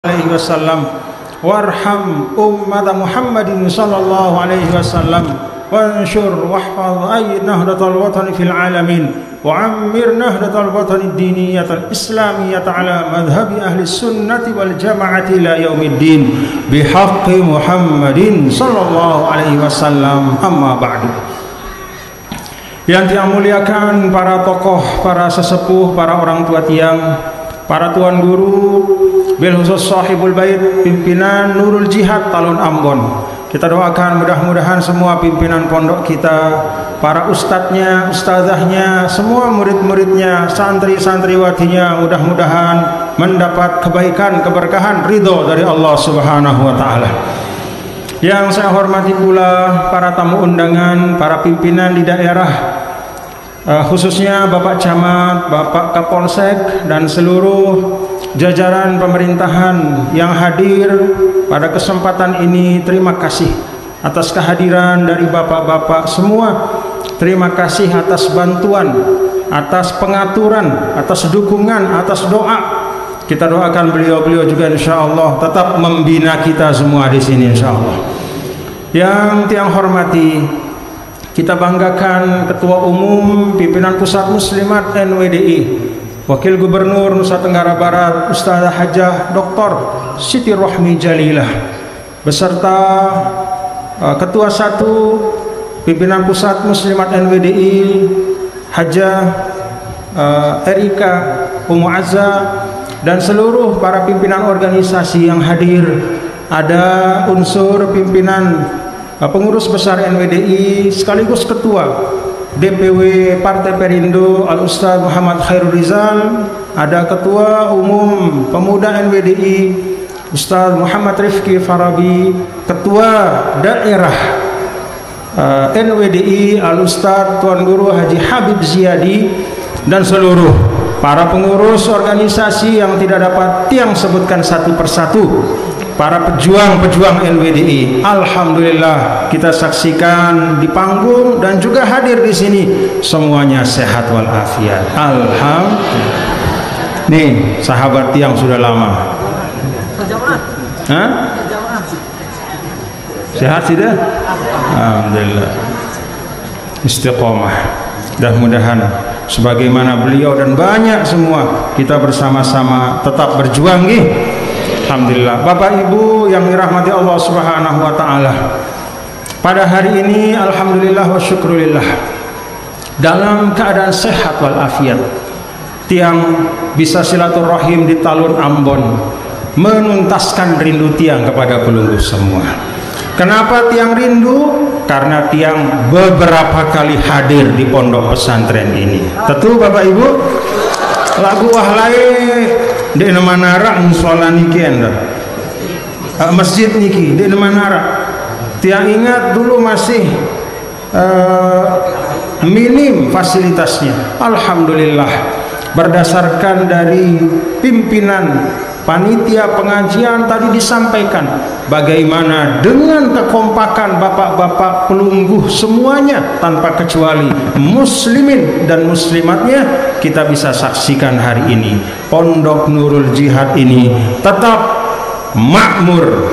alaihi wasallam warham ummat Muhammadin sallallahu alaihi wasallam wanshur wahfaz ayyid nahdatal watani fil alamin wa ammir nahdatal watani diniyatal islamiyata ala madhhabi ahli sunnati wal jama'ati ila yaumiddin bihaqqi Muhammadin sallallahu alaihi wasallam. Amma ba'du. Yang dimuliakan para tokoh, para sesepuh, para orang tua tiang, para tuan guru, bil khusus sahibul bait, pimpinan Nurul Jihad Talun Ambon. Kita doakan mudah-mudahan semua pimpinan pondok kita, para ustadznya, ustazahnya, semua murid-muridnya, santri-santriwatinya, mudah-mudahan mendapat kebaikan, keberkahan, ridho dari Allah Subhanahu wa taala. Yang saya hormati pula para tamu undangan, para pimpinan di daerah, khususnya Bapak Camat, Bapak Kapolsek, dan seluruh jajaran pemerintahan yang hadir pada kesempatan ini. Terima kasih atas kehadiran dari bapak-bapak semua. Terima kasih atas bantuan, atas pengaturan, atas dukungan, atas doa. Kita doakan beliau-beliau juga insya Allah tetap membina kita semua di sini insya Allah. Yang tiang hormati, kita banggakan Ketua Umum Pimpinan Pusat Muslimat NWDI, Wakil Gubernur Nusa Tenggara Barat Ustazah Hajah Dr. Siti Rohmi Jalilah, beserta Ketua 1 Pimpinan Pusat Muslimat NWDI Hajah Erika Umu Azza, dan seluruh para pimpinan organisasi yang hadir. Ada unsur pimpinan pengurus besar NWDI sekaligus ketua DPW Partai Perindo Al Ustaz Muhammad Khairul Rizal, ada ketua umum pemuda NWDI Ustaz Muhammad Rifki Farabi, ketua daerah NWDI Al Ustaz Tuan Guru Haji Habib Ziyadi, dan seluruh para pengurus organisasi yang tidak dapat tiang sebutkan satu persatu, para pejuang-pejuang NWDI. Alhamdulillah kita saksikan di panggung dan juga hadir di sini semuanya sehat walafiat. Alhamdulillah. Nih sahabat tiang sudah lama. Hah? Sehat sudah? Alhamdulillah. Istiqomah. Mudah-mudahan sebagaimana beliau dan banyak semua kita bersama-sama tetap berjuang nih. Alhamdulillah. Bapak Ibu yang dirahmati Allah Subhanahu wa taala, pada hari ini alhamdulillah wa syukurillah dalam keadaan sehat walafiat, tiang bisa silaturahim di Talun Ambon, menuntaskan rindu tiang kepada pelunggu semua. Kenapa tiang rindu? Karena tiang beberapa kali hadir di pondok pesantren ini. Tentu Bapak Ibu, lagu wahlai di Manara musola niki anda, masjid niki di Manara. Tiang ingat dulu masih minim fasilitasnya. Alhamdulillah berdasarkan dari pimpinan panitia pengajian tadi disampaikan bagaimana dengan kekompakan bapak-bapak pelungguh semuanya tanpa kecuali muslimin dan muslimatnya, kita bisa saksikan hari ini Pondok Nurul Jihad ini tetap makmur,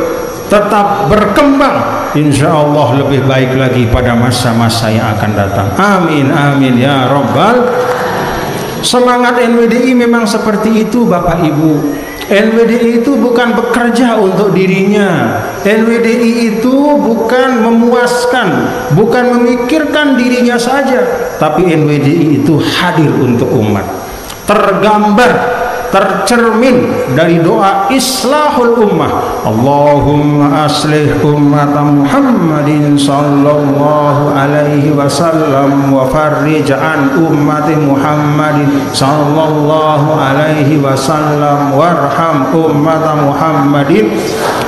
tetap berkembang, insya Allah lebih baik lagi pada masa-masa yang akan datang. Amin amin ya Rabbal. Semangat NWDI memang seperti itu Bapak Ibu. NWDI itu bukan bekerja untuk dirinya. NWDI itu bukan memuaskan, bukan memikirkan dirinya saja, tapi NWDI itu hadir untuk umat. Tergambar, tercermin dari doa islahul ummah. Allahumma aslih ummat Muhammadin sallallahu alaihi wasallam wa farrij an ummati Muhammadin sallallahu alaihi wasallam warham ummat Muhammadin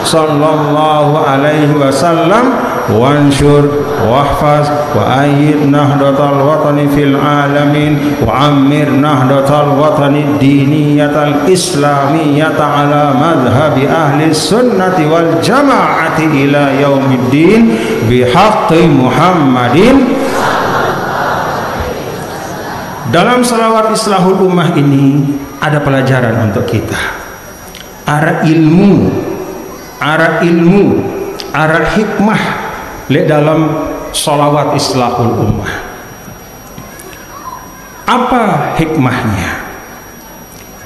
sallallahu alaihi wasallam wanshur wahfaz wa ayyid nahdatal watani fil alamin wa ammir nahdatal watani diniyatal islamiyata ala madhhabi ahli sunnati wal jama'ati ila yaumiddin bihaqqi Muhammadin. Dalam salawat islahul ummah ini ada pelajaran untuk kita. arah ilmu, arah hikmah le dalam sholawat islahul ummah. Apa hikmahnya?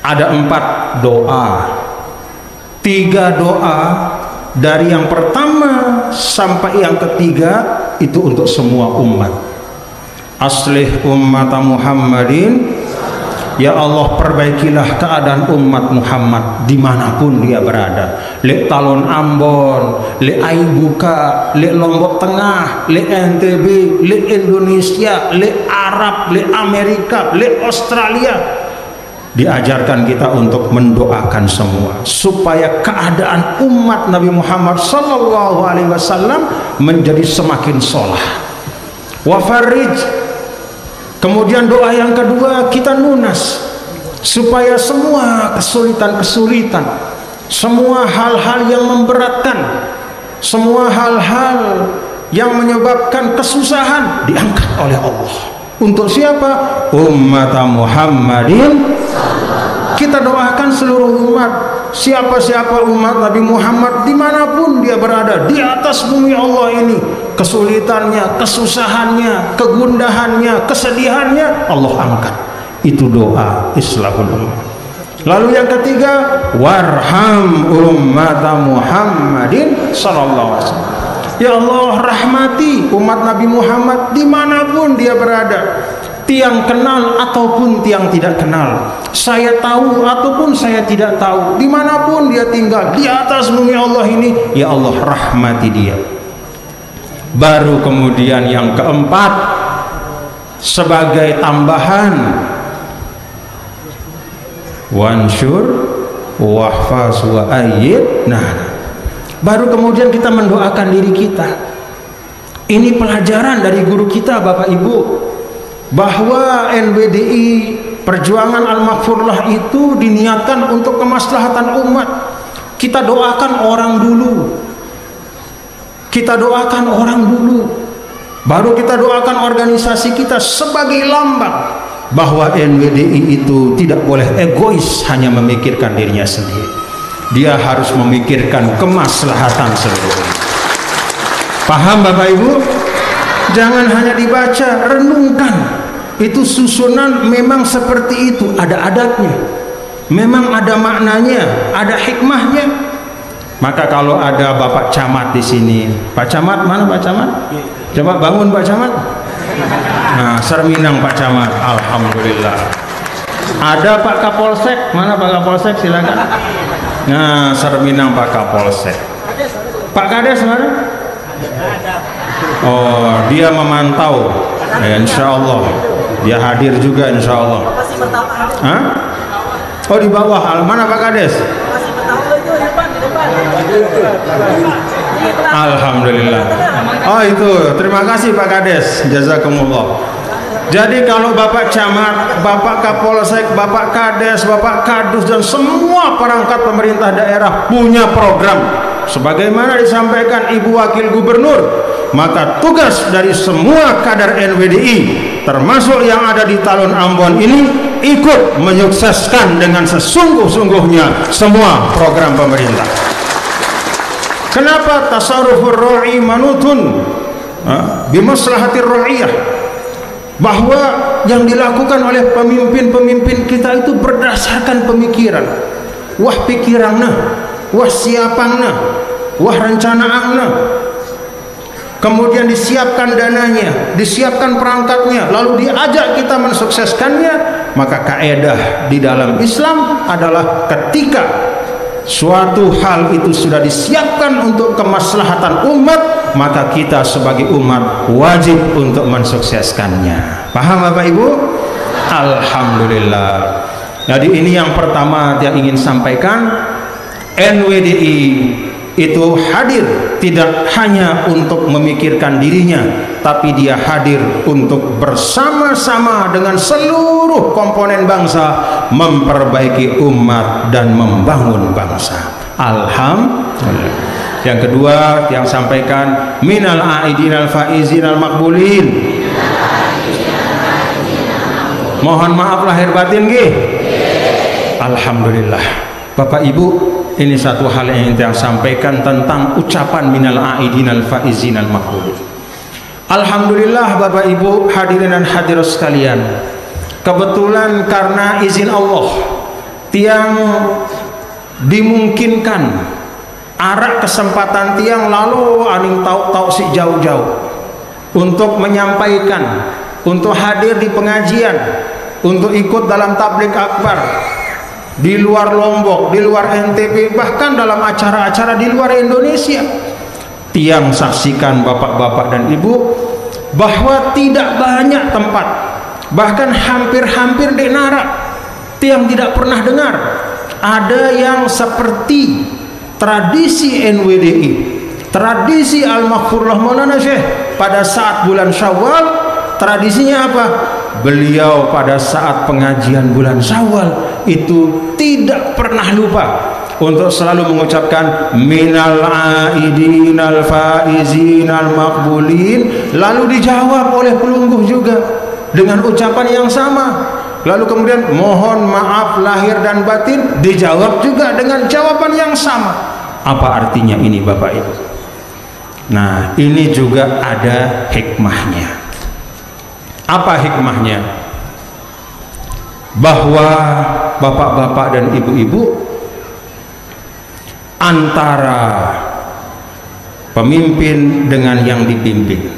Ada 4 doa, 3 doa dari yang pertama sampai yang ketiga itu untuk semua umat. Aslih ummata Muhammadin, ya Allah perbaikilah keadaan umat Muhammad dimanapun dia berada. Lek Talon Ambon, lek Aibuka, lek Lombok Tengah, lek NTB, lek Indonesia, lek Arab, lek Amerika, lek Australia. Diajarkan kita untuk mendoakan semua supaya keadaan umat Nabi Muhammad sallallahu alaihi wasallam menjadi semakin sholah. Wa farij. Kemudian doa yang kedua, kita lunas supaya semua kesulitan-kesulitan, semua hal-hal yang memberatkan, semua hal-hal yang menyebabkan kesusahan diangkat oleh Allah. Untuk siapa? Umat Muhammadin. Kita doakan seluruh umat, siapa-siapa umat Nabi Muhammad dimanapun dia berada di atas bumi Allah ini, kesulitannya, kesusahannya, kegundahannya, kesedihannya Allah angkat. Itu doa islahul ummah. Lalu yang ketiga, warham ummat Muhammadin sallallahu alaihi wasallam. Ya Allah, rahmati umat Nabi Muhammad dimanapun dia berada, tiang kenal ataupun tiang tidak kenal, saya tahu ataupun saya tidak tahu, dimanapun dia tinggal di atas bumi Allah ini, ya Allah rahmati dia. Baru kemudian yang keempat, sebagai tambahan, wansyur wahfaz wa ayyid. Nah, baru kemudian kita mendoakan diri kita. Ini pelajaran dari guru kita Bapak Ibu, bahwa NWDI Perjuangan Al-Maghfurlah itu diniatkan untuk kemaslahatan umat. Kita doakan orang dulu, kita doakan orang dulu, baru kita doakan organisasi kita sebagai lambang bahwa NWDI itu tidak boleh egois hanya memikirkan dirinya sendiri. Dia harus memikirkan kemaslahatan seluruh. Paham Bapak Ibu? Jangan hanya dibaca, renungkan. Itu susunan memang seperti itu, ada adabnya, memang ada maknanya, ada hikmahnya. Maka kalau ada Bapak Camat di sini, Pak Camat mana Pak Camat? Coba bangun Pak Camat. Nah, Serminang Pak Camat, alhamdulillah. Ada Pak Kapolsek, mana Pak Kapolsek, silakan. Nah, Serminang Pak Kapolsek. Pak Kades mana? Oh, dia memantau. Ya, insya Allah dia hadir juga insya Allah. Hah? Oh, di bawah. Mana Pak Kades? Alhamdulillah. Oh itu, terima kasih Pak Kades, jazakumullah. Jadi kalau Bapak Camat, Bapak Kapolsek, Bapak Kades, Bapak Kadus dan semua perangkat pemerintah daerah punya program sebagaimana disampaikan Ibu Wakil Gubernur, maka tugas dari semua kader NWDI termasuk yang ada di Talon Ambon ini ikut menyukseskan dengan sesungguh-sungguhnya semua program pemerintah. Kenapa? Tasarrufur ra'i manutun bimaslahatir ra'iyah, bahwa yang dilakukan oleh pemimpin-pemimpin kita itu berdasarkan pemikiran. Wah pikiranna, wah siapanna, wah rencanaanna. Kemudian disiapkan dananya, disiapkan perangkatnya, lalu diajak kita mensukseskannya. Maka kaedah di dalam Islam adalah ketika suatu hal itu sudah disiapkan untuk kemaslahatan umat, maka kita sebagai umat wajib untuk mensukseskannya. Paham Bapak Ibu? Alhamdulillah. Jadi ini yang pertama yang ingin sampaikan. NWDI itu hadir tidak hanya untuk memikirkan dirinya, tapi dia hadir untuk bersama-sama dengan seluruh komponen bangsa memperbaiki umat dan membangun bangsa. Alhamdulillah. Yang kedua yang sampaikan, minal aidinal faizinal makbulin. Mohon maaf lahir batin nggih. Alhamdulillah. Bapak Ibu, ini satu hal yang saya sampaikan tentang ucapan minal aidin al faizin al maqbulin. Alhamdulillah Bapak Ibu hadirin dan hadirat sekalian, kebetulan karena izin Allah tiang dimungkinkan arak kesempatan tiang lalu aning tahu si jauh-jauh untuk menyampaikan, untuk hadir di pengajian, untuk ikut dalam tabligh akbar di luar Lombok, di luar NTB, bahkan dalam acara-acara di luar Indonesia. Tiang saksikan bapak-bapak dan ibu bahwa tidak banyak tempat, bahkan hampir-hampir di Nara tiang tidak pernah dengar ada yang seperti tradisi NWDI, tradisi Al-Maghfurullah Maulana Syekh pada saat bulan Syawal. Tradisinya apa? Beliau pada saat pengajian bulan Syawal itu tidak pernah lupa untuk selalu mengucapkan minal aidin al faizin al maqbulin, lalu dijawab oleh pelungguh juga dengan ucapan yang sama. Lalu kemudian mohon maaf lahir dan batin, dijawab juga dengan jawaban yang sama. Apa artinya ini Bapak Ibu? Nah, ini juga ada hikmahnya. Apa hikmahnya? Bahwa bapak-bapak dan ibu-ibu, antara pemimpin dengan yang dipimpin,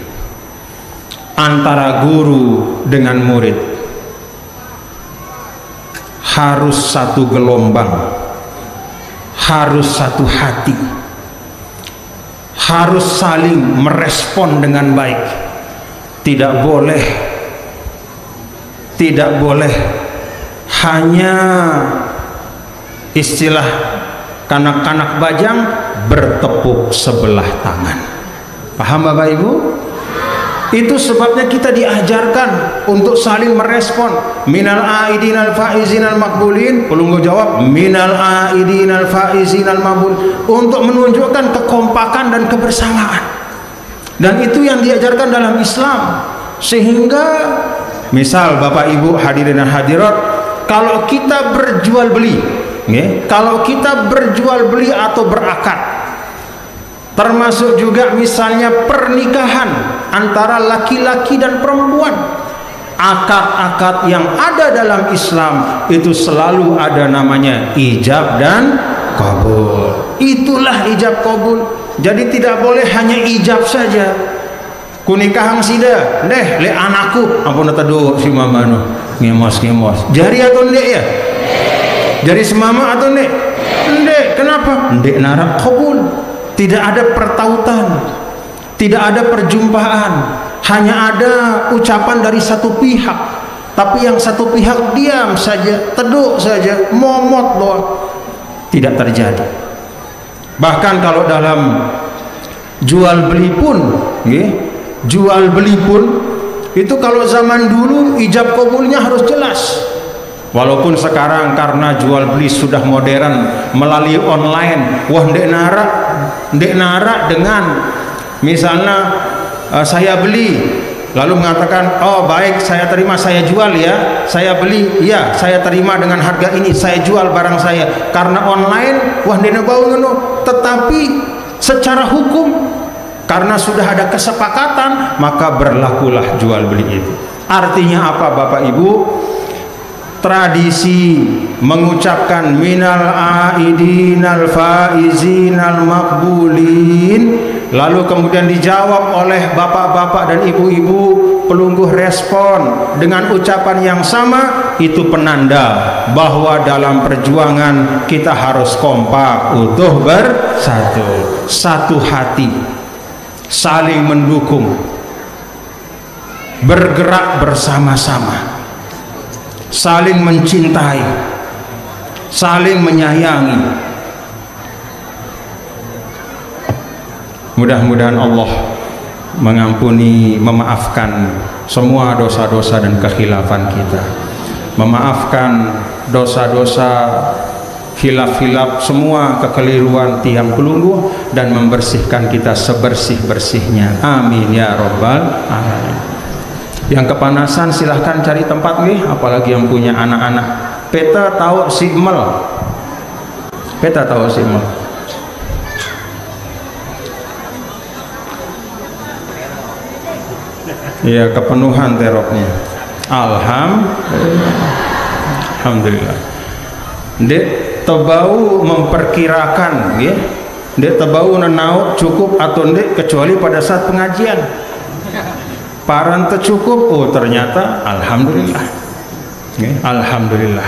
antara guru dengan murid, harus satu gelombang, harus satu hati, harus saling merespon dengan baik. Tidak boleh hanya istilah kanak-kanak Bajang bertepuk sebelah tangan. Paham Bapak Ibu? Itu sebabnya kita diajarkan untuk saling merespon. Minal aidin al faizin al maqbulin, pelungguh jawab minal aidin al faizin al maqbul, untuk menunjukkan kekompakan dan kebersamaan. Dan itu yang diajarkan dalam Islam. Sehingga misal Bapak Ibu hadirin dan hadirat, kalau kita berjual beli, kalau kita berjual beli atau berakad, termasuk juga misalnya pernikahan antara laki-laki dan perempuan, akad-akad yang ada dalam Islam itu selalu ada namanya ijab dan kabul. Itulah ijab kabul. Jadi tidak boleh hanya ijab saja. Kunikahang sida, deh le anakku, ampun teduh si mama no, ngemos. Jari atau ndek ya? Jari semama atau ndek? Ndek, kenapa? Ndek narak kabul. Tidak ada pertautan, tidak ada perjumpaan, hanya ada ucapan dari satu pihak. Tapi yang satu pihak diam saja, teduh saja, momot doang. Tidak terjadi. Bahkan kalau dalam jual beli pun, jual beli pun itu kalau zaman dulu ijab kabulnya harus jelas. Walaupun sekarang karena jual beli sudah modern melalui online, wah ndek nara dengan misalnya saya beli lalu mengatakan oh baik saya terima, saya jual ya, saya beli ya, saya terima dengan harga ini, saya jual barang saya. Karena online wah ndek bau ngono, tetapi secara hukum karena sudah ada kesepakatan maka berlakulah jual beli itu. Artinya apa Bapak Ibu? Tradisi mengucapkan minal aidin al faizin al maqbulin lalu kemudian dijawab oleh bapak-bapak dan ibu-ibu, pelungguh respon dengan ucapan yang sama, itu penanda bahwa dalam perjuangan kita harus kompak, utuh bersatu, satu hati, saling mendukung, bergerak bersama-sama, saling mencintai, saling menyayangi. Mudah-mudahan Allah mengampuni, memaafkan semua dosa-dosa dan kekhilafan kita, memaafkan dosa-dosa, khilaf-khilaf, semua kekeliruan tiang pelungguh, dan membersihkan kita sebersih-bersihnya. Amin ya robbal alamin. Yang kepanasan silahkan cari tempat nih, apalagi yang punya anak-anak. Peta tahu sigmel Beta tahu sih mal. Iya, kepenuhan teroknya. Alhamdulillah. Dek tebau memperkirakan, ya. Dek tebau nenaut cukup atau dek kecuali pada saat pengajian. Paran cukup, oh ternyata alhamdulillah. Ya, alhamdulillah.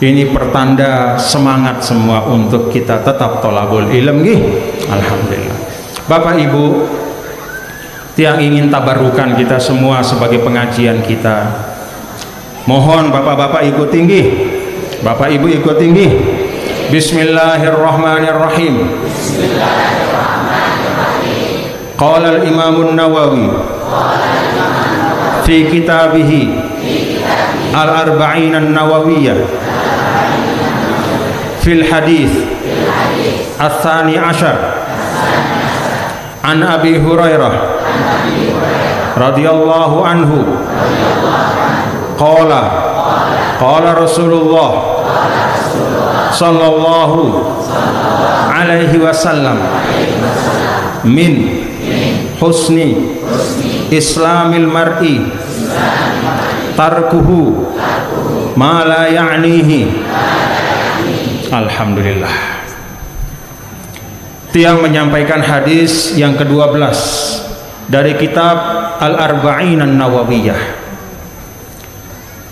Ini pertanda semangat semua untuk kita tetap thalabul ilm, nggih. Alhamdulillah. Bapak Ibu yang ingin tabarukan kita semua sebagai pengajian kita, mohon bapak-bapak ikut tinggi, bapak ibu ikut tinggi. Bismillahirrahmanirrahim. Qala al-Imam an-Nawawi fi kitabih al-Arba'in an-Nawawiyah fil hadith al-Thani Ashar an Abi Hurairah radhiyallahu anhu qala Rasulullah sallallahu alaihi wasallam min husni islamil mar'i tarkuhu ma la ya'nihi. Alhamdulillah. Tiang menyampaikan hadis yang ke-12 dari kitab Al-Arba'in an-Nawawiyah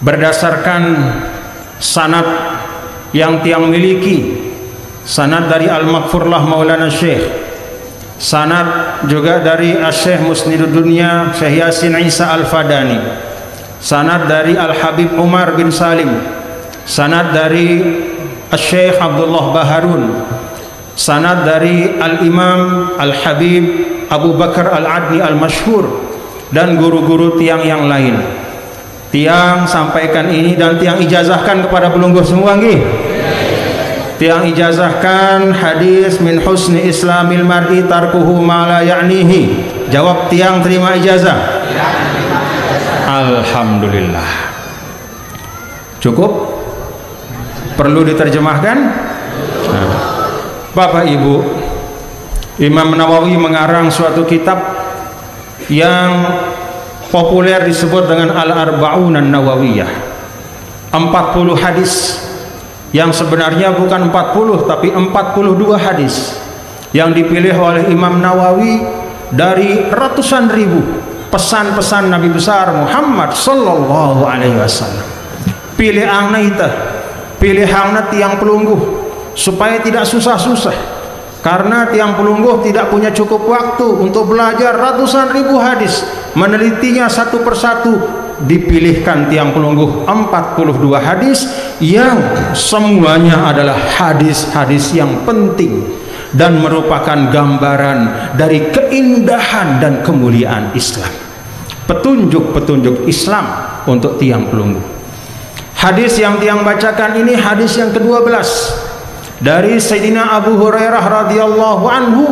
berdasarkan sanad yang tiang miliki, sanad dari Al-Maghfurlah Maulana Syekh, sanad juga dari Syekh Musnidud Dunya Syekh Yasin Isa Al-Fadani, sanad dari Al-Habib Umar bin Salim, sanad dari Syekh Abdullah Baharun, sanad dari Al-Imam Al-Habib Abu Bakar Al-Adni Al-Masyhur, dan guru-guru tiang yang lain. Tiang sampaikan ini dan tiang ijazahkan kepada pelungguh semua, nggih. Tiang ijazahkan hadis min husni islamil mar'i tarkuhu ma la ya'nihi. Jawab tiang, terima ijazah. Alhamdulillah. Cukup? Perlu diterjemahkan? Nah, Bapak Ibu, Imam Nawawi mengarang suatu kitab yang populer disebut dengan Al-Arba'un an-Nawawiyah. 40 hadis yang sebenarnya bukan 40 tapi 42 hadis yang dipilih oleh Imam Nawawi dari ratusan ribu pesan-pesan Nabi besar Muhammad sallallahu alaihi wasallam. Pilih angna ita, pilih angna tiang pelungguh supaya tidak susah-susah. Karena tiang pelungguh tidak punya cukup waktu untuk belajar ratusan ribu hadis, menelitinya satu persatu, dipilihkan tiang pelungguh 42 hadis yang semuanya adalah hadis-hadis yang penting dan merupakan gambaran dari keindahan dan kemuliaan Islam, petunjuk-petunjuk Islam untuk tiang pelungguh. Hadis yang tiang bacakan ini hadis yang ke-12 dari Sayyidina Abu Hurairah radhiyallahu anhu,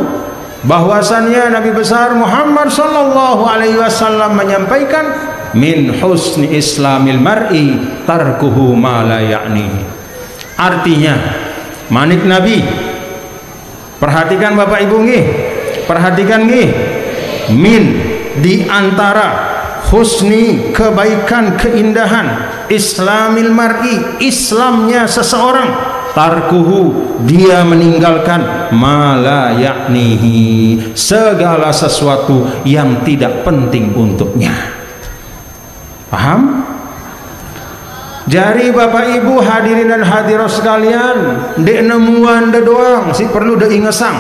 bahwasannya Nabi besar Muhammad sallallahu alaihi wasallam menyampaikan min husni islamil mar'i tarkuhu ma la ya'ni. Artinya manik Nabi, perhatikan Bapak Ibu nggih, perhatikan nggih, min di antara husni kebaikan keindahan islamil mar'i Islamnya seseorang, tarkuhu dia meninggalkan ma la ya'nihi segala sesuatu yang tidak penting untuknya. Paham? Jari Bapak Ibu hadirin dan hadirat sekalian, dek nemuan de doang si perlu de ingesang.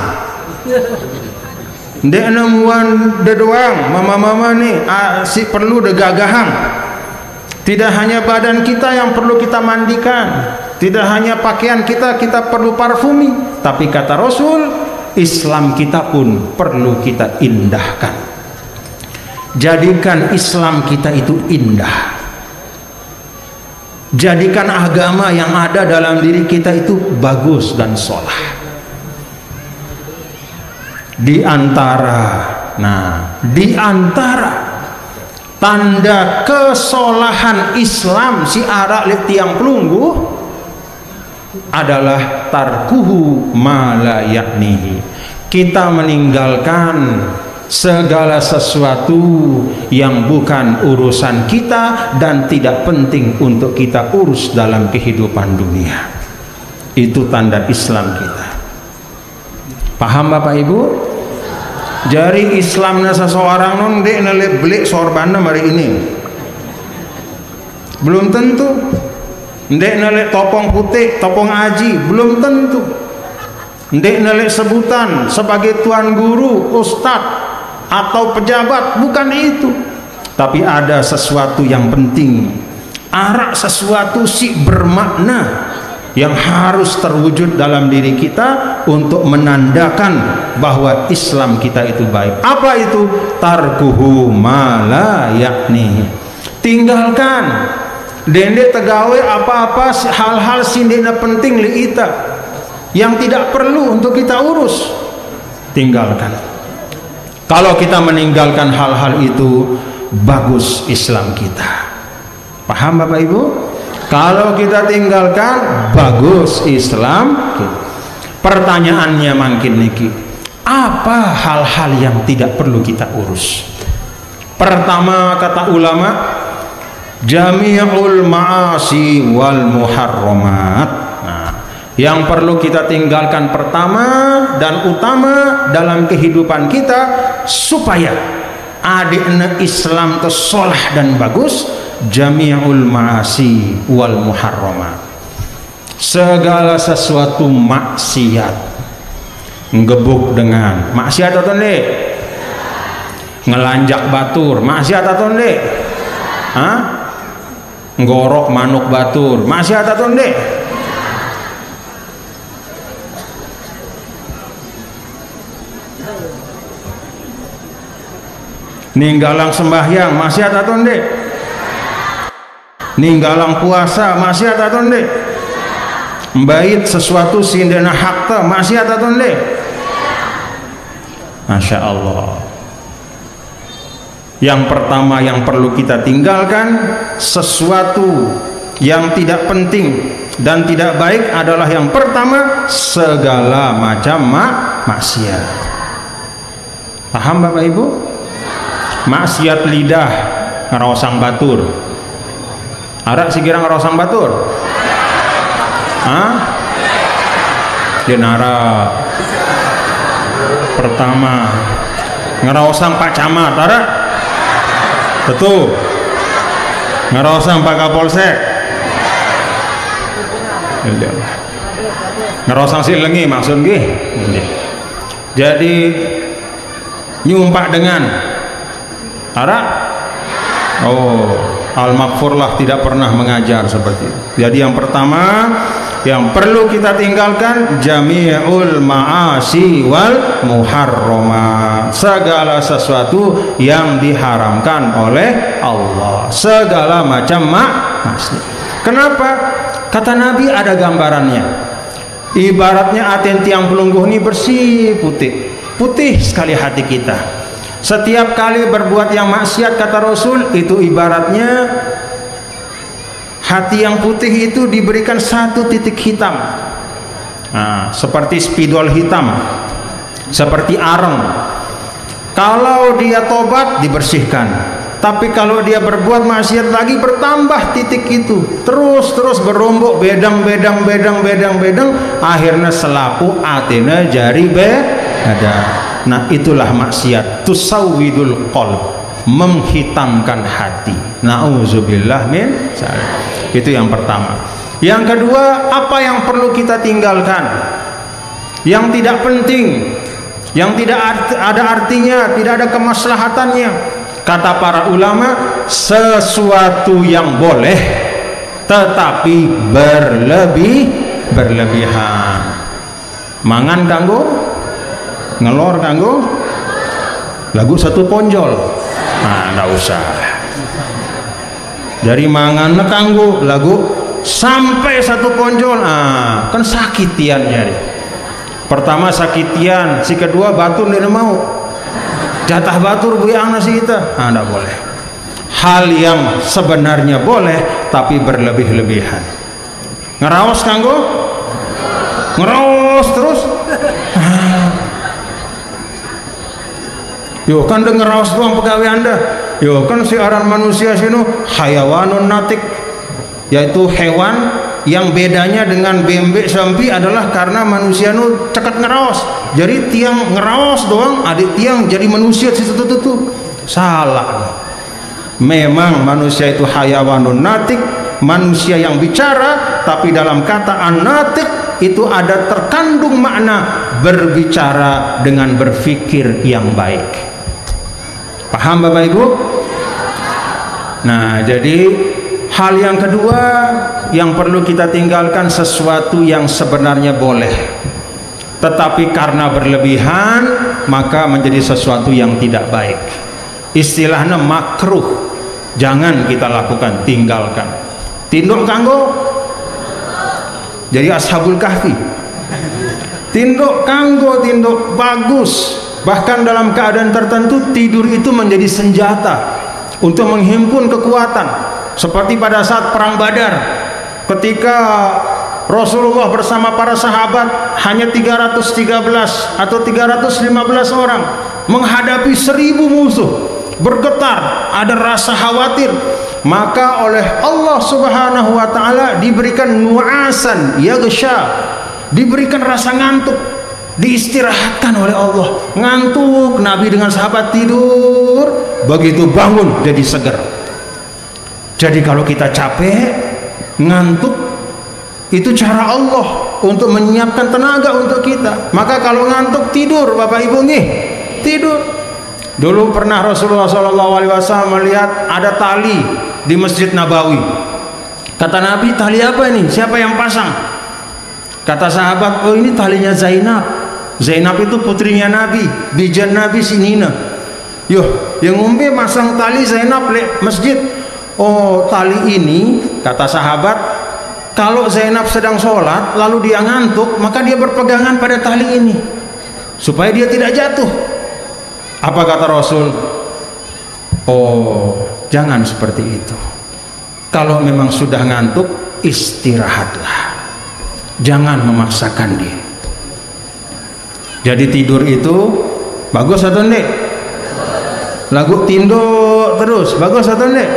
Dek nemuan de doang mama-mama nih si perlu de gagahang. Tidak hanya badan kita yang perlu kita mandikan, tidak hanya pakaian kita perlu parfumi, tapi kata Rasul, Islam kita pun perlu kita indahkan. Jadikan Islam kita itu indah. Jadikan agama yang ada dalam diri kita itu bagus dan sholah. Di antara tanda kesolahan Islam si arak tiang pelungguh adalah tarkuhu ma la yaknihi. Kita meninggalkan segala sesuatu yang bukan urusan kita dan tidak penting untuk kita urus dalam kehidupan dunia. Itu tanda Islam kita. Paham Bapak Ibu? Jari Islamnya seseorang non dek beli sorban hari ini belum tentu. Ndek nelek topong putih, topong aji, belum tentu. Ndek nelek sebutan sebagai tuan guru, ustadz atau pejabat, bukan itu. Tapi ada sesuatu yang penting, arak sesuatu sih bermakna yang harus terwujud dalam diri kita untuk menandakan bahwa Islam kita itu baik. Apa itu? Tarkuhu ma la yakni. Tinggalkan dende tegawe apa-apa hal-hal sindina penting li ita yang tidak perlu untuk kita urus, tinggalkan. Kalau kita meninggalkan hal-hal itu, bagus Islam kita. Paham Bapak Ibu? Kalau kita tinggalkan, bagus Islam kita. Pertanyaannya makin niki, apa hal-hal yang tidak perlu kita urus? Pertama kata ulama, jami'ul ma'asi wal muharramat. Nah, yang perlu kita tinggalkan pertama dan utama dalam kehidupan kita supaya adikna Islam itu solah dan bagus, jami'ul ma'asi wal muharramat. Segala sesuatu maksiat, ngebuk dengan maksiat atau enggak? Ngelanjak batur maksiat atau enggak? Hah? Ngorok manuk batur maksiat atau enggak? Ninggalang sembahyang maksiat atau enggak? Ninggalang puasa maksiat atau enggak? Mbait sesuatu sindena hakta maksiat atau enggak? Masya Allah. Yang pertama yang perlu kita tinggalkan, sesuatu yang tidak penting dan tidak baik adalah yang pertama, segala macam maksiat. Paham Bapak Ibu? Maksiat lidah ngerosang batur. Ada sikira ngerosang batur? Hah? Denara. Pertama ngerosang Pak Camat, ada? Betul. Ngerosang Pak Kapolsek. Ngerosang si lengi maksud nggih. Jadi nyumpak dengan ada? Oh, Al-Maghfurlah tidak pernah mengajar seperti itu. Jadi yang pertama yang perlu kita tinggalkan, jami'ul ma'asi wal muharramat. Segala sesuatu yang diharamkan oleh Allah, segala macam maksiat. Kenapa? Kata Nabi ada gambarannya. Ibaratnya aten tiang pelungguh ini bersih, putih. Putih sekali hati kita. Setiap kali berbuat yang maksiat, kata Rasul, itu ibaratnya hati yang putih itu diberikan satu titik hitam. Nah, seperti spidol hitam, seperti areng. Kalau dia tobat dibersihkan, tapi kalau dia berbuat maksiat lagi bertambah titik itu, terus berombok bedang, akhirnya selaku atina jari ada. Nah, itulah maksiat, tusawwidul qalb, menghitamkan hati. Nauzubillah min dzalik. Itu yang pertama. Yang kedua, apa yang perlu kita tinggalkan? Yang tidak penting, yang tidak ada artinya, tidak ada kemaslahatannya. Kata para ulama, sesuatu yang boleh tetapi berlebihan. Mangan kanggo, ngelor kanggo, lagu satu ponjol. Nah, enggak usah. Dari mangan kanggo lagu sampai satu ponjol, kan sakitian nyari. Pertama sakitian, si kedua batur dia mau jatah batur buyang nasi kita, enggak boleh. Hal yang sebenarnya boleh tapi berlebih-lebihan. Ngeraos kanggo Ngeros terus. Yo kan denger raos doang pegawai Anda. Yo kan siaran manusia sini hayawanun natik, yaitu hewan yang bedanya dengan bembek sampi adalah karena manusia nu cekat ngeraos. Jadi tiang ngeraos doang, adik tiang jadi manusia situ tuh. Salah. Memang manusia itu hayawanun natik, manusia yang bicara, tapi dalam kata an-natik itu ada terkandung makna berbicara dengan berfikir yang baik. Paham Bapak Ibu? Nah, jadi hal yang kedua yang perlu kita tinggalkan sesuatu yang sebenarnya boleh, tetapi karena berlebihan maka menjadi sesuatu yang tidak baik. Istilahnya makruh. Jangan kita lakukan, tinggalkan. Tinduk kanggo jadi ashabul kahfi. Tinduk kanggo, tinduk bagus. Bahkan dalam keadaan tertentu tidur itu menjadi senjata untuk menghimpun kekuatan. Seperti pada saat perang Badar, ketika Rasulullah bersama para sahabat hanya 313 atau 315 orang menghadapi 1000 musuh, bergetar, ada rasa khawatir. Maka oleh Allah Subhanahu wa taala diberikan nu'asan yaghsha, diberikan rasa ngantuk, diistirahatkan oleh Allah. Ngantuk, Nabi dengan sahabat tidur, begitu bangun jadi segar. Jadi kalau kita capek, ngantuk, itu cara Allah untuk menyiapkan tenaga untuk kita. Maka kalau ngantuk tidur, Bapak Ibu nih, tidur. Dulu pernah Rasulullah SAW melihat ada tali di Masjid Nabawi. Kata Nabi, tali apa ini? Siapa yang pasang? Kata sahabat, oh ini talinya Zainab. Zainab itu putrinya Nabi, bijan Nabi sinina. Yoh, yang ngombe masang tali Zainab le masjid. Oh, tali ini, kata sahabat, kalau Zainab sedang sholat lalu dia ngantuk, maka dia berpegangan pada tali ini supaya dia tidak jatuh. Apa kata Rasul? Oh, jangan seperti itu. Kalau memang sudah ngantuk, istirahatlah. Jangan memaksakan diri. Jadi tidur itu bagus atau enggak? Lagu tinduk terus bagus atau enggak?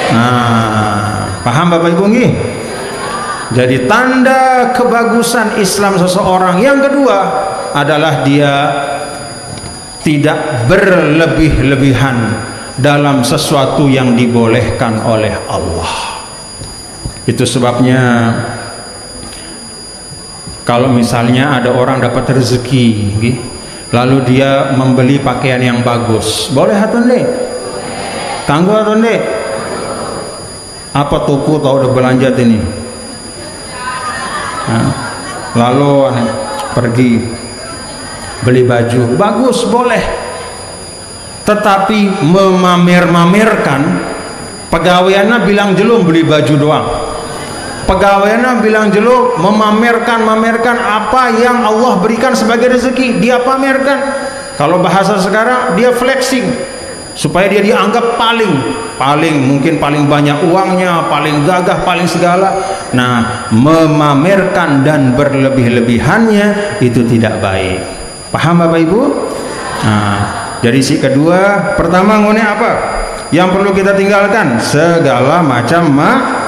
Nah, paham Bapak Ibu nggih? Jadi tanda kebagusan Islam seseorang yang kedua adalah dia tidak berlebih-lebihan dalam sesuatu yang dibolehkan oleh Allah. Itu sebabnya kalau misalnya ada orang dapat rezeki, lalu dia membeli pakaian yang bagus, boleh atau enggak? Tangguh atau enggak? Apa toko tahu udah belanja ini? Nah, lalu pergi beli baju bagus, boleh. Tetapi memamer-mamerkan, pegawaiannya bilang jelum beli baju doang. Pegawainya bilang jeluk, memamerkan apa yang Allah berikan sebagai rezeki, dia pamerkan. Kalau bahasa sekarang, dia flexing supaya dia dianggap paling mungkin paling banyak uangnya, paling gagah, paling segala. Nah, memamerkan dan berlebih-lebihannya itu tidak baik. Paham Bapak Ibu? Nah, jadi si kedua, pertama ngone apa? Yang perlu kita tinggalkan segala macam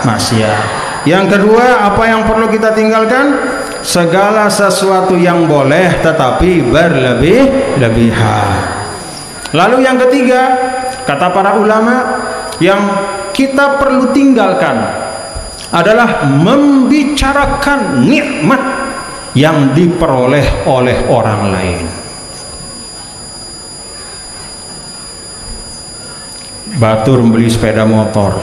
maksiat. Yang kedua, apa yang perlu kita tinggalkan? Segala sesuatu yang boleh tetapi berlebih-lebihan. Lalu yang ketiga, kata para ulama, yang kita perlu tinggalkan adalah membicarakan nikmat yang diperoleh oleh orang lain. Batur beli sepeda motor,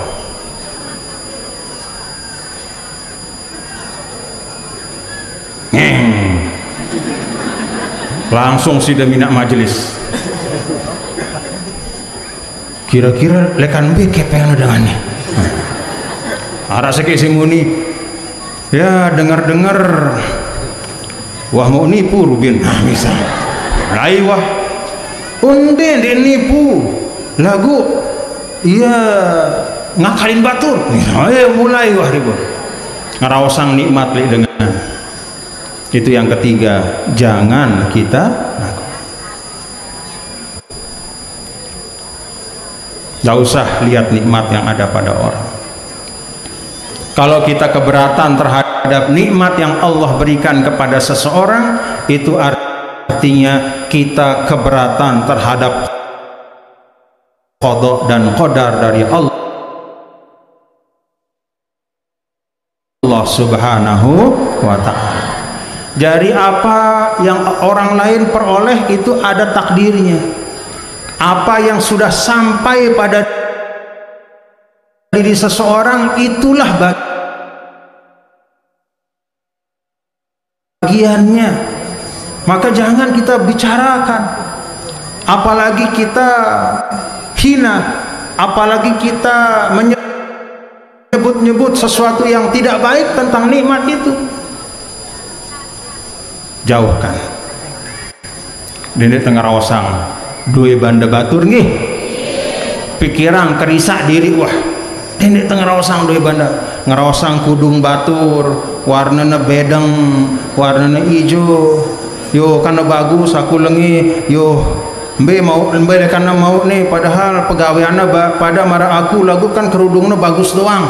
langsung si deminak majelis. Kira-kira lekan be kepengen dengannya. Ara seke si muni. Ya dengar-dengar wah mau nipu Rubin. Nah, misal. Lai wah. Unde nipu. Lagu iya ngakalin batur. Mulai wah ribut. Ngaraosang nikmat li dengan. Itu yang ketiga, jangan kita ngaku. Gak usah lihat nikmat yang ada pada orang. Kalau kita keberatan terhadap nikmat yang Allah berikan kepada seseorang, itu artinya kita keberatan terhadap qada dan qadar dari Allah Subhanahu wa ta'ala. Jadi apa yang orang lain peroleh itu ada takdirnya. Apa yang sudah sampai pada diri seseorang itulah bagiannya. Maka jangan kita bicarakan, apalagi kita hina, apalagi kita menyebut-nyebut sesuatu yang tidak baik tentang nikmat itu. Jauhkan. Dene tengah rawasang dua banda batur nggih, pikiran kerisak diri, wah dene tengah rawasang dua banda ngerawasang kudung batur warnanya bedeng, warnanya hijau, yo karena bagus aku lengi, yo mbe mau mbe karena mau nih, padahal pegawaiannya pada marah aku lagu kan kerudungnya bagus doang,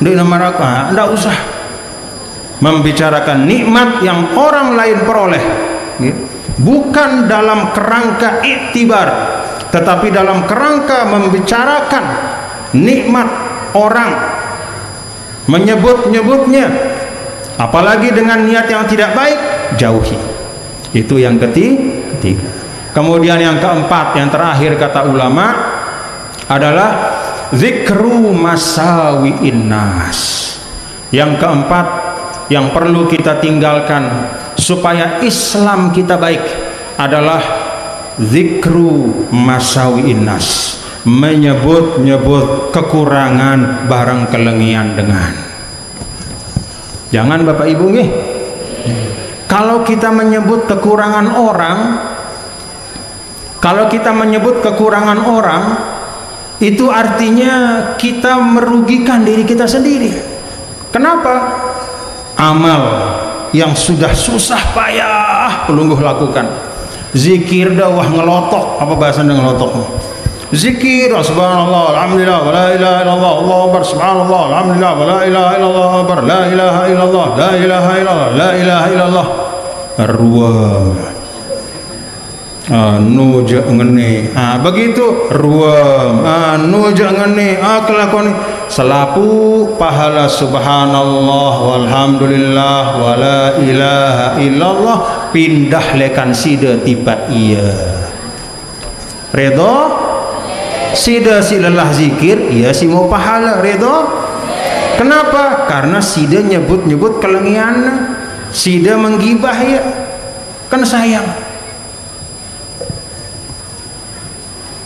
dia marah aku, ndak usah membicarakan nikmat yang orang lain peroleh, bukan dalam kerangka iktibar, tetapi dalam kerangka membicarakan nikmat orang, menyebut-nyebutnya, apalagi dengan niat yang tidak baik, jauhi. Itu yang ketiga. Kemudian yang keempat, yang terakhir kata ulama adalah zikru masawi'in nas. Yang keempat yang perlu kita tinggalkan supaya Islam kita baik adalah zikru masawi'in nas, menyebut-nyebut kekurangan barang kelengian dengan. Jangan Bapak Ibu nggih. Kalau kita menyebut kekurangan orang, kalau kita menyebut kekurangan orang, itu artinya kita merugikan diri kita sendiri. Kenapa? Amal yang sudah susah payah pelungguh lakukan, zikir dawah ngelotok, apa bahasanya ngelotok? Zikir subhanallah alhamdulillah wa la ilaha illallah Allahu akbar subhanallah alhamdulillah wa la ilaha illallah akbar la ilaha illallah la ilaha illallah la ilaha illallah ruam anu ngene, begitu ruam anu ngene, kelakuan selapu pahala subhanallah walhamdulillah wa la ilaha illallah pindah lekan sida tiba iya redha sida si lelah zikir iya si mau pahala redha. Kenapa? Karena sida nyebut-nyebut kelengian, sida menggibah ya kan sayang.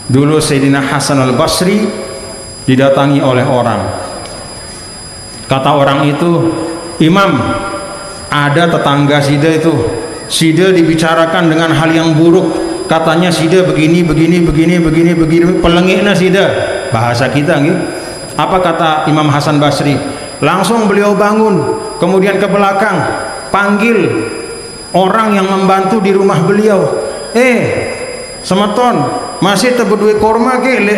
Dulu Sayyidina Hasan al-Basri didatangi oleh orang. Kata orang itu, Imam, ada tetangga sida itu, sida dibicarakan dengan hal yang buruk, katanya sida begini, pelengikna sida, bahasa kita nih. Apa kata Imam Hasan Basri? Langsung beliau bangun, kemudian ke belakang, panggil orang yang membantu di rumah beliau. Semeton, masih tebedue korma ke le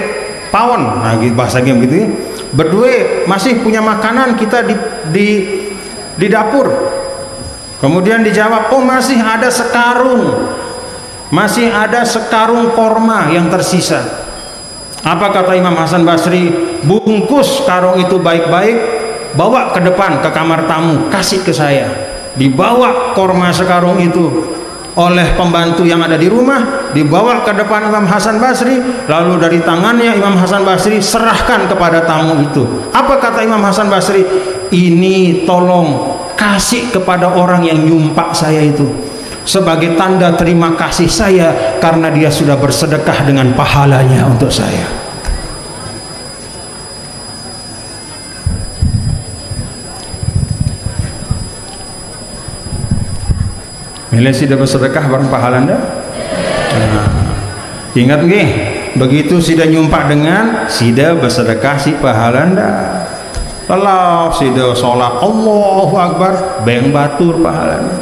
pawon, nah gitu bahasanya begitu ya. Berdua masih punya makanan kita di dapur. Kemudian dijawab, oh masih ada sekarung korma yang tersisa. Apa kata Imam Hasan Basri? Bungkus karung itu baik-baik, bawa ke depan ke kamar tamu, kasih ke saya. Dibawa korma sekarung itu oleh pembantu yang ada di rumah, dibawa ke depan Imam Hasan Basri, lalu dari tangannya Imam Hasan Basri serahkan kepada tamu itu. Apa kata Imam Hasan Basri? Ini tolong kasih kepada orang yang nyumpak saya itu, sebagai tanda terima kasih saya karena dia sudah bersedekah dengan pahalanya untuk saya. Milih sida bersedekah bareng pahala anda. Ingat nggih, begitu sida nyumpak dengan sida bersedekah si pahala anda. Kalau sida sholat Allahu Akbar, beng batur pahala anda.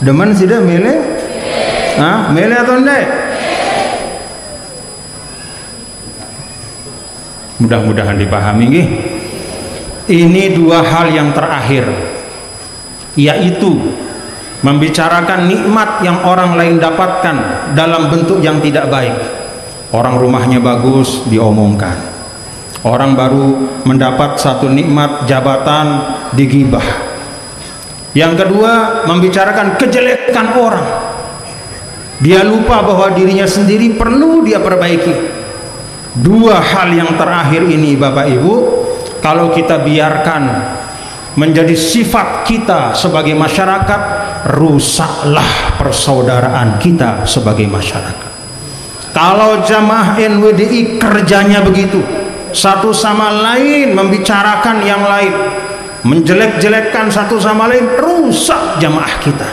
Demen sudah milih? Hah? Milih atau enggak? Mudah-mudahan dipahami nggih. Ini dua hal yang terakhir, yaitu membicarakan nikmat yang orang lain dapatkan dalam bentuk yang tidak baik. Orang rumahnya bagus diomongkan, orang baru mendapat satu nikmat jabatan digibah. Yang kedua, membicarakan kejelekan orang. Dia lupa bahwa dirinya sendiri perlu dia perbaiki. Dua hal yang terakhir ini Bapak Ibu, kalau kita biarkan menjadi sifat kita sebagai masyarakat, rusaklah persaudaraan kita sebagai masyarakat. Kalau jamaah NWDI kerjanya begitu, satu sama lain membicarakan yang lain, menjelek-jelekkan satu sama lain, rusak jamaah kita.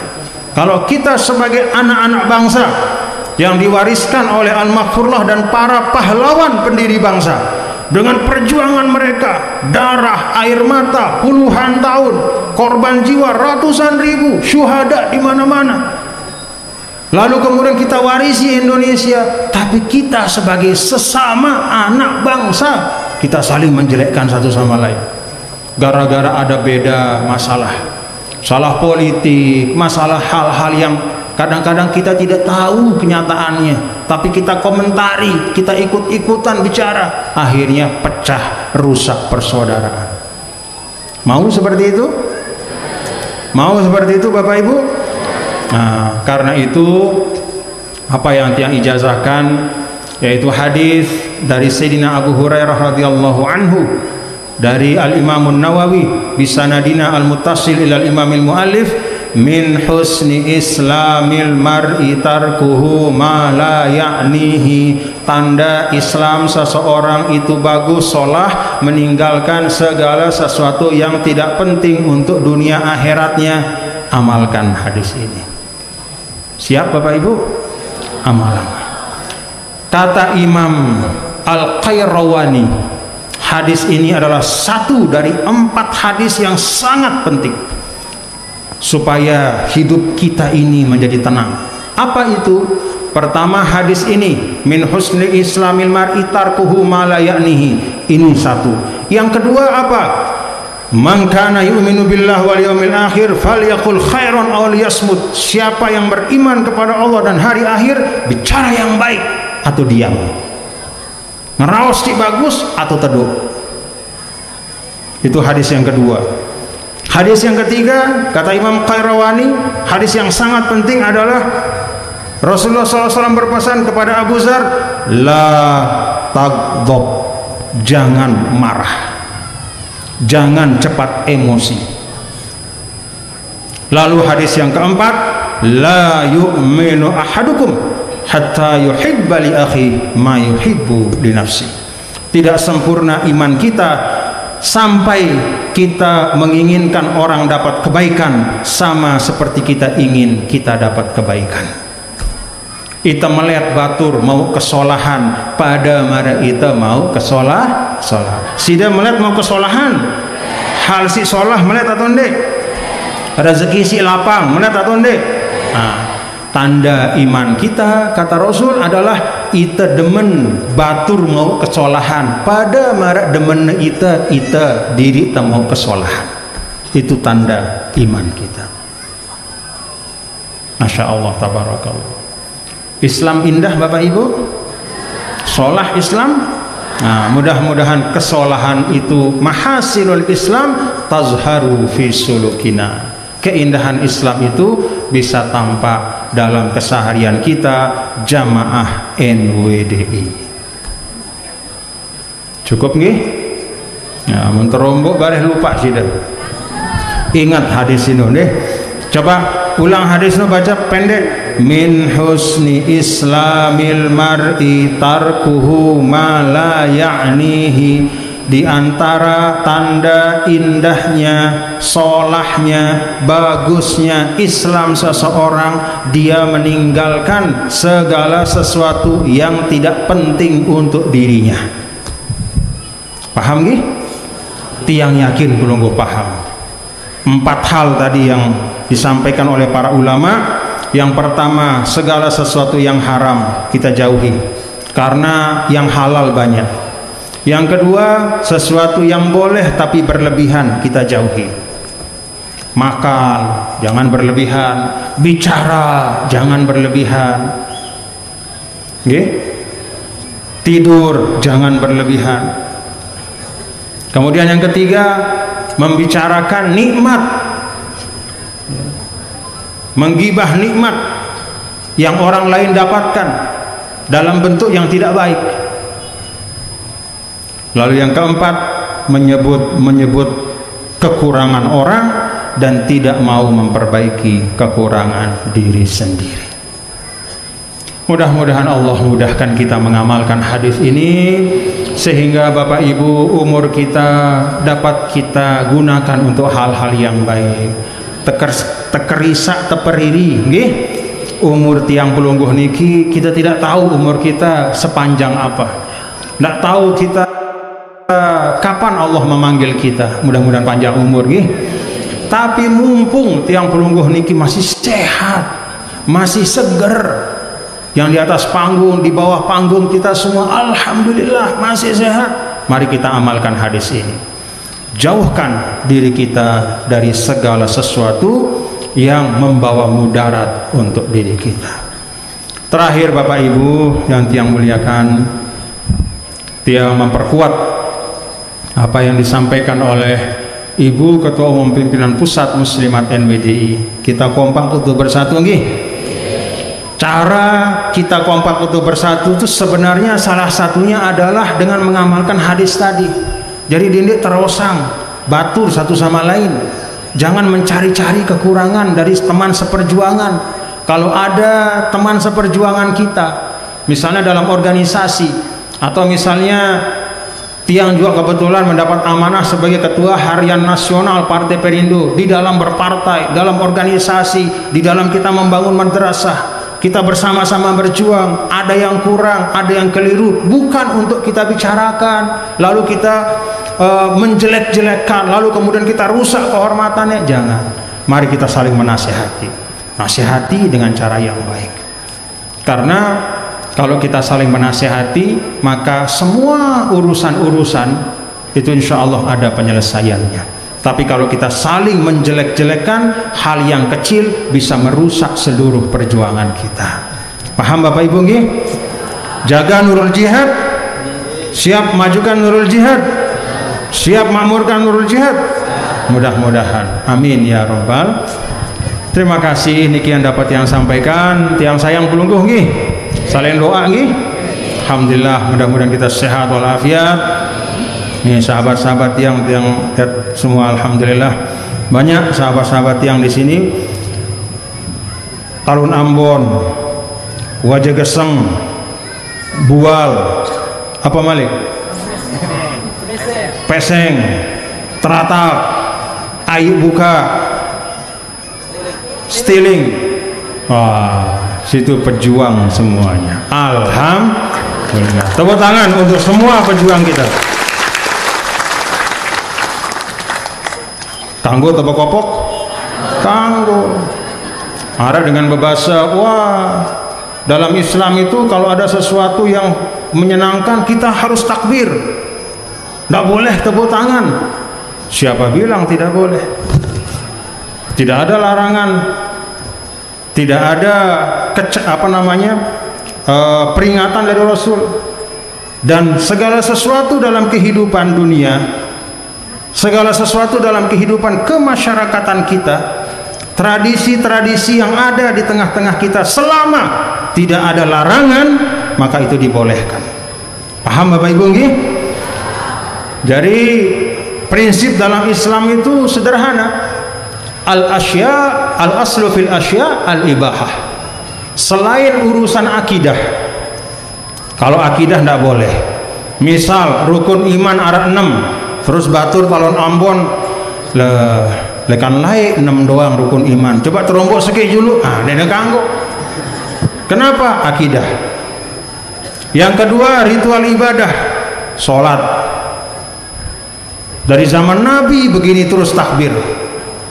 Kalau kita sebagai anak-anak bangsa yang diwariskan oleh Al-Maghfurlah dan para pahlawan pendiri bangsa, dengan perjuangan mereka, darah, air mata, puluhan tahun, korban jiwa ratusan ribu, syuhada di mana-mana, lalu kemudian kita warisi Indonesia, tapi kita sebagai sesama anak bangsa, kita saling menjelekkan satu sama lain gara-gara ada beda masalah, salah politik, masalah hal-hal yang kadang-kadang kita tidak tahu kenyataannya, tapi kita komentari, kita ikut-ikutan bicara, akhirnya pecah, rusak persaudaraan. Mau seperti itu? Mau seperti itu Bapak Ibu? Nah, karena itu apa yang tiang ijazahkan, yaitu hadis dari Sayyidina Abu Hurairah radhiyallahu anhu, dari Al-Imam Nawawi bisanadina al-muttasil ila al-Imamil Muallif, min husni islamil mar'i tarkuhu ma la ya'nihi, tanda Islam seseorang itu bagus, solah, meninggalkan segala sesuatu yang tidak penting untuk dunia akhiratnya. Amalkan hadis ini. Siap Bapak Ibu? Amalan. Kata Imam Al-Qayrawani, hadis ini adalah satu dari 4 hadis yang sangat penting supaya hidup kita ini menjadi tenang. Apa itu? Pertama, hadis ini, min husni islamil mar'i tarkuhu ma la ya'nihi. Ini satu. Yang kedua apa? Man kana yu'minu billahi wal yawmil akhir falyaqul khairan aw liyasmut. Siapa yang beriman kepada Allah dan hari akhir, bicara yang baik atau diam. Ngeraos di bagus atau teduh. Itu hadis yang kedua. Hadis yang ketiga, kata Imam Qayrawani, hadis yang sangat penting adalah Rasulullah SAW berpesan kepada Abu Dzar, la taghdab, jangan marah, jangan cepat emosi. Lalu hadis yang keempat, la yu'minu ahadukum hatta yuhibba li akhi ma yuhibbu li nafsi. Tidak sempurna iman kita sampai kita menginginkan orang dapat kebaikan sama seperti kita ingin kita dapat kebaikan. Ita melihat batur mau kesolahan, pada mara ita mau kesolah. Sida melihat mau kesolahan, hal si solah melihat atau ndek, rezeki si lapang melihat atau ndek. Nah, tanda iman kita, kata Rasul, adalah ita demen batur mau kesolahan, pada marak demen ita diri tak mau kesolahan. Itu tanda iman kita. Masya Allah, tabarakallah. Islam indah Bapak Ibu, solah Islam. Nah, mudah-mudahan kesolahan itu, mahasinul Islam tazharu fi sulukina. Keindahan Islam itu bisa tampak dalam keseharian kita jamaah NWDI. Cukup nggih? Ya, menterombok bareh lupa sih dah. Ingat hadis ini deh. Coba ulang hadisnya, baca pendek. Min husni islamil mar'i tarkuhu ma la ya'nihi. Di antara tanda indahnya, solahnya, bagusnya Islam seseorang, dia meninggalkan segala sesuatu yang tidak penting untuk dirinya. Paham gih? Tiang yakin belum gue paham. 4 hal tadi disampaikan oleh para ulama. Yang pertama, segala sesuatu yang haram kita jauhi karena yang halal banyak. Yang kedua, sesuatu yang boleh tapi berlebihan kita jauhi. Makan jangan berlebihan, bicara jangan berlebihan, tidur jangan berlebihan. Kemudian yang ketiga, membicarakan nikmat, menggibah nikmat yang orang lain dapatkan dalam bentuk yang tidak baik. Lalu yang keempat, menyebut kekurangan orang dan tidak mau memperbaiki kekurangan diri sendiri. Mudah-mudahan Allah mudahkan kita mengamalkan hadis ini sehingga Bapak Ibu umur kita dapat kita gunakan untuk hal-hal yang baik. Tekerisak teperiri nggih. Umur tiang pelungguh niki kita tidak tahu umur kita sepanjang apa. Tidak tahu kita kapan Allah memanggil kita. Mudah-mudahan panjang umur nggih. Tapi mumpung tiang pelungguh niki masih sehat, masih seger, yang di atas panggung, di bawah panggung kita semua alhamdulillah masih sehat. Mari kita amalkan hadis ini. Jauhkan diri kita dari segala sesuatu yang membawa mudarat untuk diri kita. Terakhir Bapak Ibu yang tiang muliakan, tiang memperkuat apa yang disampaikan oleh Ibu Ketua Umum Pimpinan Pusat Muslimat NWDI. Kita kompak untuk bersatu nggih. Cara kita kompak untuk bersatu itu sebenarnya salah satunya adalah dengan mengamalkan hadis tadi. Jadi dindik terosang, batur satu sama lain. Jangan mencari-cari kekurangan dari teman seperjuangan. Kalau ada teman seperjuangan kita, misalnya dalam organisasi, atau misalnya tiang juga kebetulan mendapat amanah sebagai Ketua Harian Nasional Partai Perindo, di dalam berpartai, dalam organisasi, di dalam kita membangun madrasah, kita bersama-sama berjuang. Ada yang kurang, ada yang keliru, bukan untuk kita bicarakan lalu kita menjelek-jelekkan, lalu kemudian kita rusak kehormatannya. Jangan. Mari kita saling menasihati, nasihati dengan cara yang baik. Karena kalau kita saling menasihati, maka semua urusan-urusan itu insya Allah ada penyelesaiannya. Tapi kalau kita saling menjelek-jelekkan, hal yang kecil bisa merusak seluruh perjuangan kita. Paham Bapak Ibu nggih? Jaga nurul jihad, siap majukan nurul jihad, siap makmurkan nurul jihad. Mudah-mudahan. Amin ya Rabbal. Terima kasih niki yang dapat yang sampaikan. Tiang sayang pelungguh nggih. Saling doa nggih. Alhamdulillah, mudah-mudahan kita sehat walafiat. Nih sahabat-sahabat yang semua alhamdulillah banyak sahabat-sahabat yang di sini. Talun Ambon, Wajah Geseng, Bual, apa Malik? Peseng, Teratak, Ayu Buka, Stiling. Wah, situ pejuang semuanya. Alhamdulillah. Tepuk tangan untuk semua pejuang kita. Tangguh atau kopok? Tangguh. Ada dengan berbahasa, wah, dalam Islam itu kalau ada sesuatu yang menyenangkan kita harus takbir. Tidak boleh tepuk tangan. Siapa bilang tidak boleh? Tidak ada larangan. Tidak ada peringatan dari Rasul. Dan segala sesuatu dalam kehidupan dunia, segala sesuatu dalam kehidupan kemasyarakatan kita, tradisi-tradisi yang ada di tengah-tengah kita, selama tidak ada larangan, maka itu dibolehkan. Paham Bapak Ibu nggih? Jadi prinsip dalam Islam itu sederhana. Al-aslu fil asya al-ibahah. Selain urusan akidah, kalau akidah tidak boleh. Misal rukun iman ada 6, terus batur Talun Ambon lekan lain 6 doang rukun iman. Coba terombok sekej dulu, nenek kanggo. Kenapa? Akidah. Yang kedua ritual ibadah, sholat. Dari zaman Nabi begini terus takbir.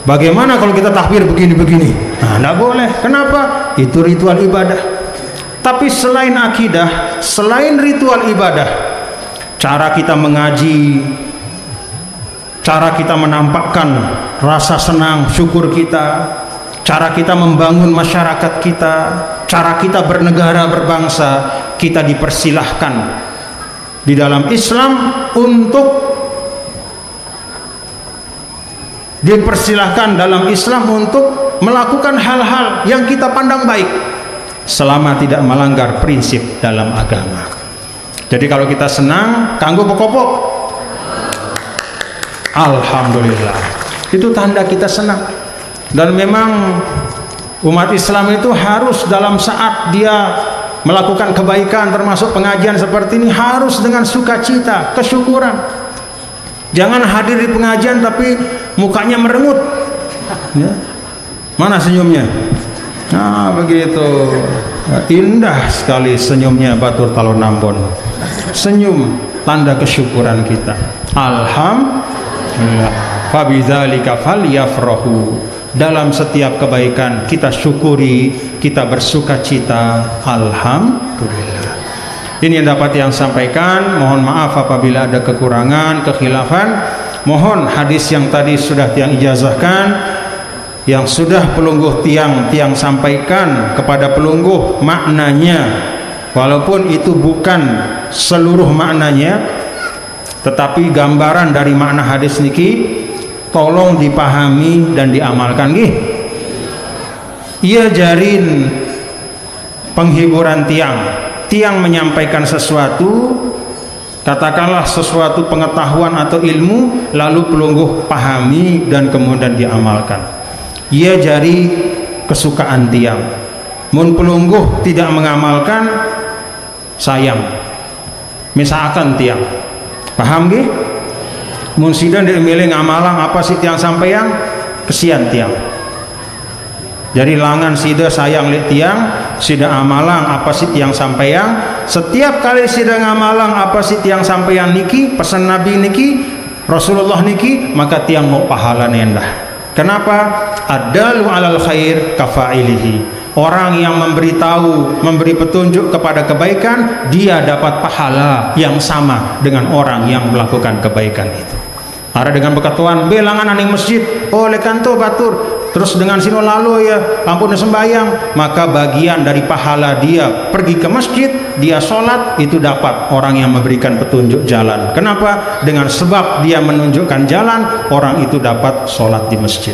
Bagaimana kalau kita takbir begini-begini? Nah, tidak boleh. Kenapa? Itu ritual ibadah. Tapi selain akidah, selain ritual ibadah, cara kita mengaji, cara kita menampakkan rasa senang, syukur kita, cara kita membangun masyarakat kita, cara kita bernegara, berbangsa, kita dipersilahkan di dalam Islam untuk melakukan hal-hal yang kita pandang baik selama tidak melanggar prinsip dalam agama. Jadi kalau kita senang, kanggo pokok-pokok, alhamdulillah, itu tanda kita senang. Dan memang umat Islam itu harus dalam saat dia melakukan kebaikan, termasuk pengajian seperti ini, harus dengan sukacita, kesyukuran. Jangan hadir di pengajian tapi mukanya merengut, ya. Mana senyumnya? Nah, begitu indah sekali senyumnya Batur Talon Ambon. Senyum tanda kesyukuran kita. Alhamdulillah. Fabidzalika falyafrahu. Dalam setiap kebaikan kita syukuri, kita bersukacita. Alhamdulillah. Ini yang dapat yang sampaikan. Mohon maaf apabila ada kekurangan, kekhilafan. Mohon hadis yang tadi sudah tiang ijazahkan, yang sudah pelungguh tiang sampaikan kepada pelungguh maknanya, walaupun itu bukan seluruh maknanya, tetapi gambaran dari makna hadis niki tolong dipahami dan diamalkan nggih. Ia jarin penghiburan tiang menyampaikan sesuatu, katakanlah sesuatu pengetahuan atau ilmu, lalu pelungguh pahami dan kemudian diamalkan. Ia jari kesukaan tiang. Mun pelungguh tidak mengamalkan, sayang. Misalkan tiang, paham gih? Mun sidan dimilih ngamalang apa sih tiang sampeyan, kesian tiang. Jadi langan sida sayang li tiang, sida amalang apa sih tiang sampeyan. Setiap kali sida ngamalang apa sih tiang sampeyan niki, pesan Nabi niki, Rasulullah niki, maka tiang mau pahala nendah. Kenapa? Adalu alal khair kafailihi. Orang yang memberitahu, memberi petunjuk kepada kebaikan, dia dapat pahala yang sama dengan orang yang melakukan kebaikan itu. Ada dengan bekatuan belangan aning masjid, oleh kanto batur, terus dengan sino lalu ya ampun sembahyang, maka bagian dari pahala dia pergi ke masjid, dia sholat, itu dapat orang yang memberikan petunjuk jalan. Kenapa? Dengan sebab dia menunjukkan jalan, orang itu dapat sholat di masjid.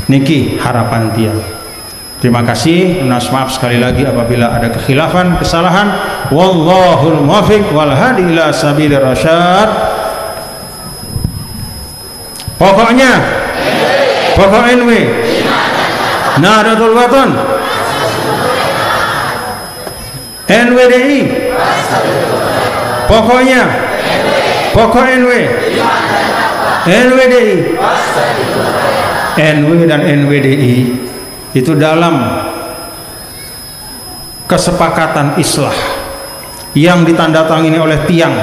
Niki harapan dia. Terima kasih. Maaf sekali lagi apabila ada kekhilafan, kesalahan. Wallahul muwaffiq wal hadi ila sabilir rasyad. Pokoknya pokok NW Nahdlatul Wathon NWDI, pokoknya pokok NW NWDI, NW dan NWDI itu dalam kesepakatan islah yang ditandatangani oleh tiang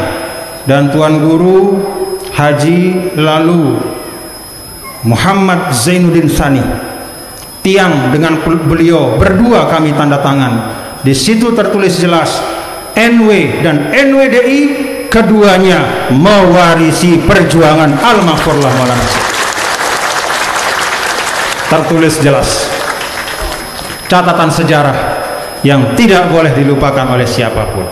dan Tuan Guru Haji Lalu Muhammad Zainuddin Sani. Tiang dengan beliau berdua kami tanda tangan. Di situ tertulis jelas NW dan NWDI keduanya mewarisi perjuangan Al-Maghfurlah Maulana. Tertulis jelas. Catatan sejarah yang tidak boleh dilupakan oleh siapapun.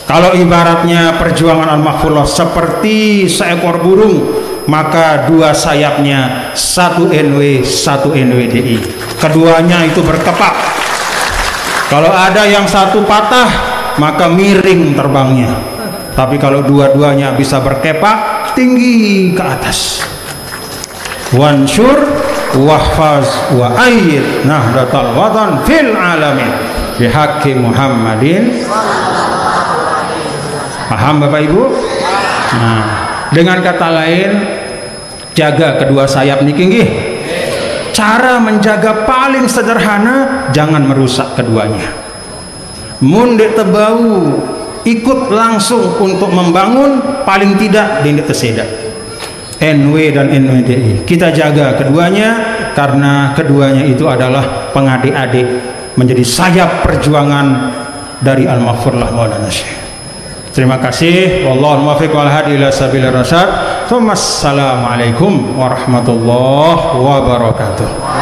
Kalau ibaratnya perjuangan Al-Maghfurlah seperti seekor burung, maka dua sayapnya, satu NW, satu NWDI. Keduanya itu berkepak. Kalau ada yang satu patah, maka miring terbangnya. Tapi kalau dua-duanya bisa berkepak, tinggi ke atas. Wansur wahfaz wa ayyid Nahdlatul Wathon fil alamin bihaqqi Muhammadin. Paham Bapak Ibu? Nah, dengan kata lain, jaga kedua sayap niki nggih. Cara menjaga paling sederhana, jangan merusak keduanya. Mun dek tebau ikut langsung untuk membangun, paling tidak dek teseda. NW dan NWDI. Kita jaga keduanya karena keduanya itu adalah pengadik-adik, menjadi sayap perjuangan dari Al-Maghfurlah Maulana Syekh. Terima kasih. Wallahul muwaffiq wal hadi ila sabilir rasyad. Wassalamualaikum warahmatullahi wabarakatuh.